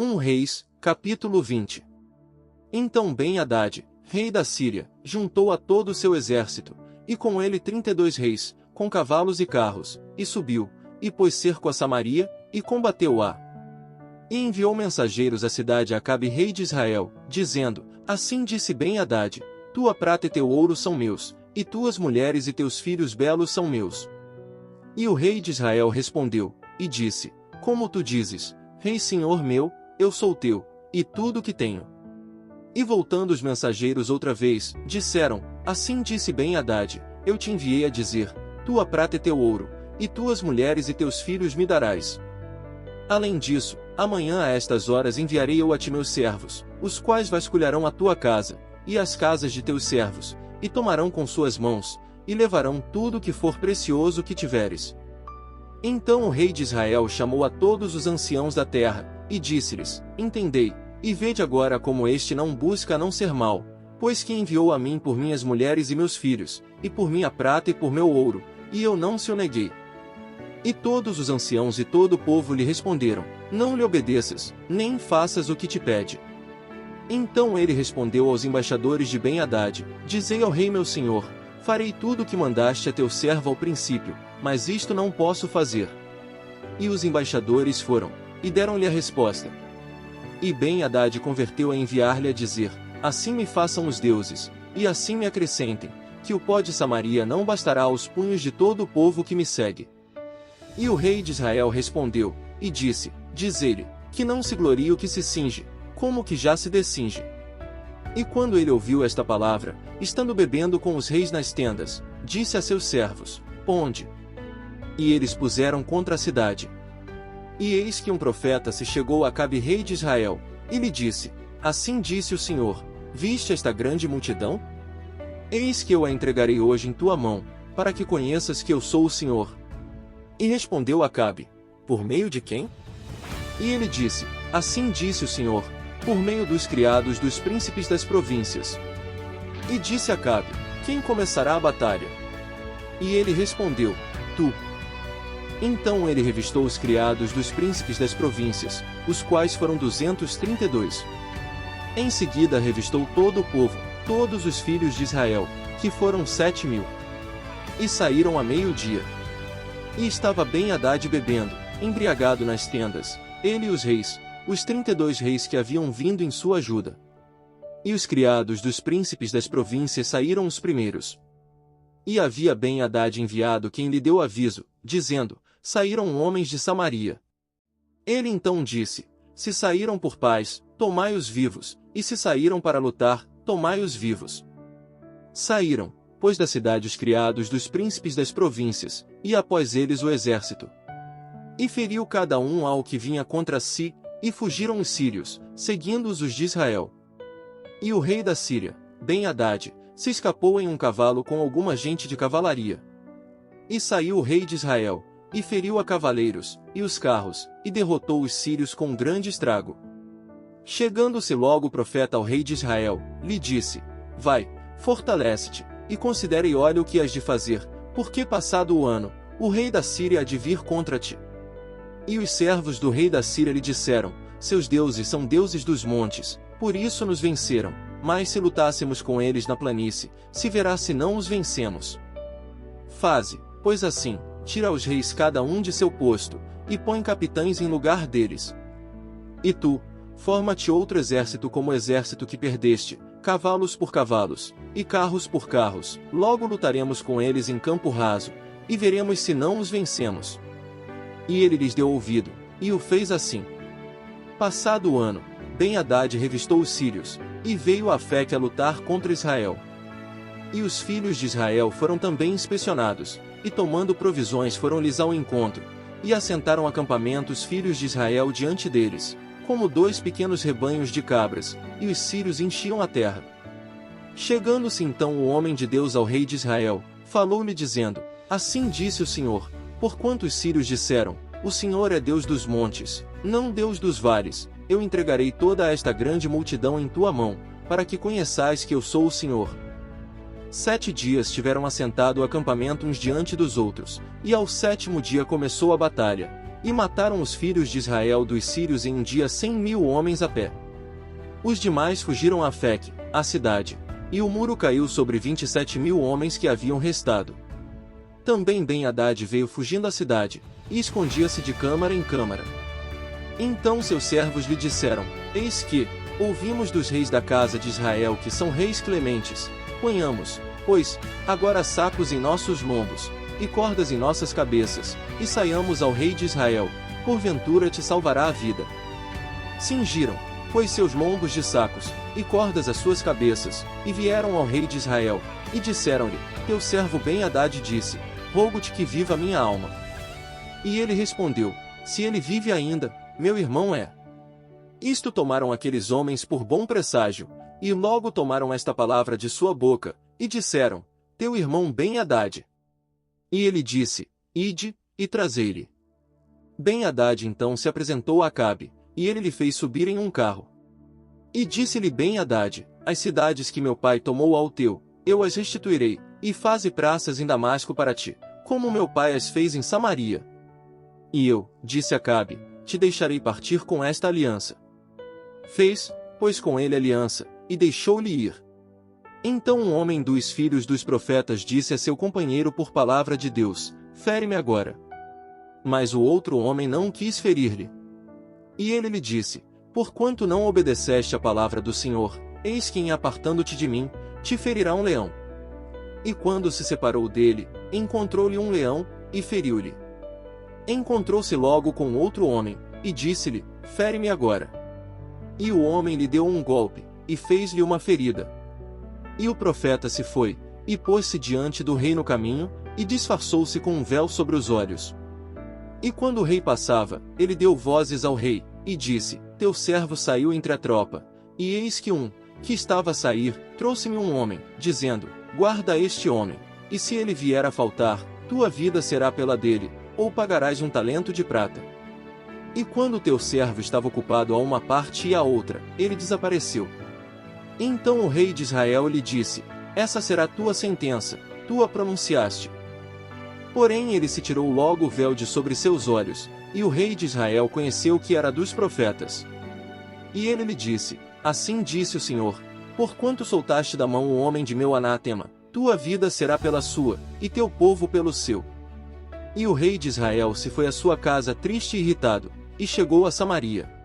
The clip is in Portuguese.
1 Reis, capítulo 20. Então Ben-Hadad, rei da Síria, juntou a todo o seu exército, e com ele 32 reis, com cavalos e carros, e subiu, e pôs cerco a Samaria, e combateu-a. E enviou mensageiros à cidade a Acabe rei de Israel, dizendo, assim disse Ben-Hadad, tua prata e teu ouro são meus, e tuas mulheres e teus filhos belos são meus. E o rei de Israel respondeu, e disse, como tu dizes, rei senhor meu, eu sou teu, e tudo o que tenho. E voltando os mensageiros outra vez, disseram, assim disse Ben-Hadad, eu te enviei a dizer, tua prata e teu ouro, e tuas mulheres e teus filhos me darás. Além disso, amanhã a estas horas enviarei eu a ti meus servos, os quais vasculharão a tua casa, e as casas de teus servos, e tomarão com suas mãos, e levarão tudo o que for precioso que tiveres. Então o rei de Israel chamou a todos os anciãos da terra, e disse-lhes, entendei, e vede agora como este não busca não ser mau, pois que enviou a mim por minhas mulheres e meus filhos, e por minha prata e por meu ouro, e eu não se o neguei. E todos os anciãos e todo o povo lhe responderam, não lhe obedeças, nem faças o que te pede. Então ele respondeu aos embaixadores de Ben-Hadad, dizei ao rei meu senhor, farei tudo o que mandaste a teu servo ao princípio, mas isto não posso fazer. E os embaixadores foram, e deram-lhe a resposta. E Ben-Hadad converteu a enviar-lhe a dizer, assim me façam os deuses, e assim me acrescentem, que o pó de Samaria não bastará aos punhos de todo o povo que me segue. E o rei de Israel respondeu, e disse, diz-lhe, que não se glorie o que se cinge, como que já se descinge. E quando ele ouviu esta palavra, estando bebendo com os reis nas tendas, disse a seus servos, ponde. E eles puseram contra a cidade. E eis que um profeta se chegou a Acabe rei de Israel, e lhe disse, assim disse o Senhor, viste esta grande multidão? Eis que eu a entregarei hoje em tua mão, para que conheças que eu sou o Senhor. E respondeu Acabe, por meio de quem? E ele disse, assim disse o Senhor, por meio dos criados dos príncipes das províncias. E disse Acabe, quem começará a batalha? E ele respondeu, tu. Então ele revistou os criados dos príncipes das províncias, os quais foram 232. Em seguida revistou todo o povo, todos os filhos de Israel, que foram 7.000. E saíram a meio-dia. E estava Ben-Hadad bebendo, embriagado nas tendas, ele e os reis, os 32 reis que haviam vindo em sua ajuda. E os criados dos príncipes das províncias saíram os primeiros. E havia Ben-Hadad enviado quem lhe deu aviso, dizendo, saíram homens de Samaria. Ele então disse, se saíram por paz, tomai-os vivos, e se saíram para lutar, tomai-os vivos. Saíram, pois da cidade os criados dos príncipes das províncias, e após eles o exército. E feriu cada um ao que vinha contra si, e fugiram os sírios, seguindo-os os de Israel. E o rei da Síria, Ben-Hadad, se escapou em um cavalo com alguma gente de cavalaria. E saiu o rei de Israel, e feriu a cavaleiros, e os carros, e derrotou os sírios com grande estrago. Chegando-se logo o profeta ao rei de Israel, lhe disse, vai, fortalece-te, e considere e olha o que has de fazer, porque passado o ano, o rei da Síria há de vir contra ti. E os servos do rei da Síria lhe disseram, seus deuses são deuses dos montes, por isso nos venceram, mas se lutássemos com eles na planície, se verá se não os vencemos. Faze, pois assim, tira aos reis cada um de seu posto, e põe capitães em lugar deles. E tu, forma-te outro exército como o exército que perdeste, cavalos por cavalos, e carros por carros, logo lutaremos com eles em campo raso, e veremos se não os vencemos. E ele lhes deu ouvido, e o fez assim. Passado o ano, Ben-Hadad revistou os sírios, e veio a Afeque a lutar contra Israel. E os filhos de Israel foram também inspecionados, e tomando provisões foram-lhes ao encontro, e assentaram acampamento os filhos de Israel diante deles, como 2 pequenos rebanhos de cabras, e os sírios enchiam a terra. Chegando-se então o homem de Deus ao rei de Israel, falou-lhe dizendo, assim disse o Senhor, porquanto os sírios disseram, o Senhor é Deus dos montes, não Deus dos vales, eu entregarei toda esta grande multidão em tua mão, para que conheçais que eu sou o Senhor. 7 dias tiveram assentado o acampamento uns diante dos outros, e ao 7º dia começou a batalha, e mataram os filhos de Israel dos sírios em um dia 100.000 homens a pé. Os demais fugiram a Afec, a cidade, e o muro caiu sobre 27.000 homens que haviam restado. Também Ben-Hadad veio fugindo à cidade, e escondia-se de câmara em câmara. Então seus servos lhe disseram: Eis que, ouvimos dos reis da casa de Israel que são reis clementes, ponhamos, pois, agora sacos em nossos lombos, e cordas em nossas cabeças, e saiamos ao rei de Israel, porventura te salvará a vida. Cingiram, pois seus lombos de sacos, e cordas às suas cabeças, e vieram ao rei de Israel, e disseram-lhe: Teu servo Ben-Hadad disse: Rogo-te que viva a minha alma. E ele respondeu: Se ele vive ainda, meu irmão é. Isto tomaram aqueles homens por bom presságio, e logo tomaram esta palavra de sua boca, e disseram: Teu irmão Ben-Hadad. E ele disse: Ide, e trazei-lhe. Ben-Hadad então se apresentou a Acabe, e ele lhe fez subir em um carro. E disse-lhe Ben-Hadad: As cidades que meu pai tomou ao teu, eu as restituirei, e faze praças em Damasco para ti, como meu pai as fez em Samaria. E eu, disse Acabe, te deixarei partir com esta aliança. Fez, pois, com ele aliança, e deixou-lhe ir. Então um homem dos filhos dos profetas disse a seu companheiro por palavra de Deus: Fere-me agora. Mas o outro homem não quis ferir-lhe. E ele lhe disse: Porquanto não obedeceste à palavra do Senhor, eis que, apartando-te de mim, te ferirá um leão. E quando se separou dele, encontrou-lhe um leão, e feriu-lhe. Encontrou-se logo com outro homem, e disse-lhe: Fere-me agora. E o homem lhe deu um golpe, e fez-lhe uma ferida. E o profeta se foi, e pôs-se diante do rei no caminho, e disfarçou-se com um véu sobre os olhos. E quando o rei passava, ele deu vozes ao rei, e disse: Teu servo saiu entre a tropa, e eis que que estava a sair, trouxe-me um homem, dizendo: Guarda este homem, e se ele vier a faltar, tua vida será pela dele, ou pagarás 1 talento de prata. E quando teu servo estava ocupado a uma parte e a outra, ele desapareceu. Então o rei de Israel lhe disse: Essa será tua sentença, tu a pronunciaste. Porém ele se tirou logo o véu de sobre seus olhos, e o rei de Israel conheceu que era dos profetas. E ele lhe disse: Assim disse o Senhor: Porquanto soltaste da mão o homem de meu anátema, tua vida será pela sua, e teu povo pelo seu. E o rei de Israel se foi à sua casa triste e irritado, e chegou a Samaria.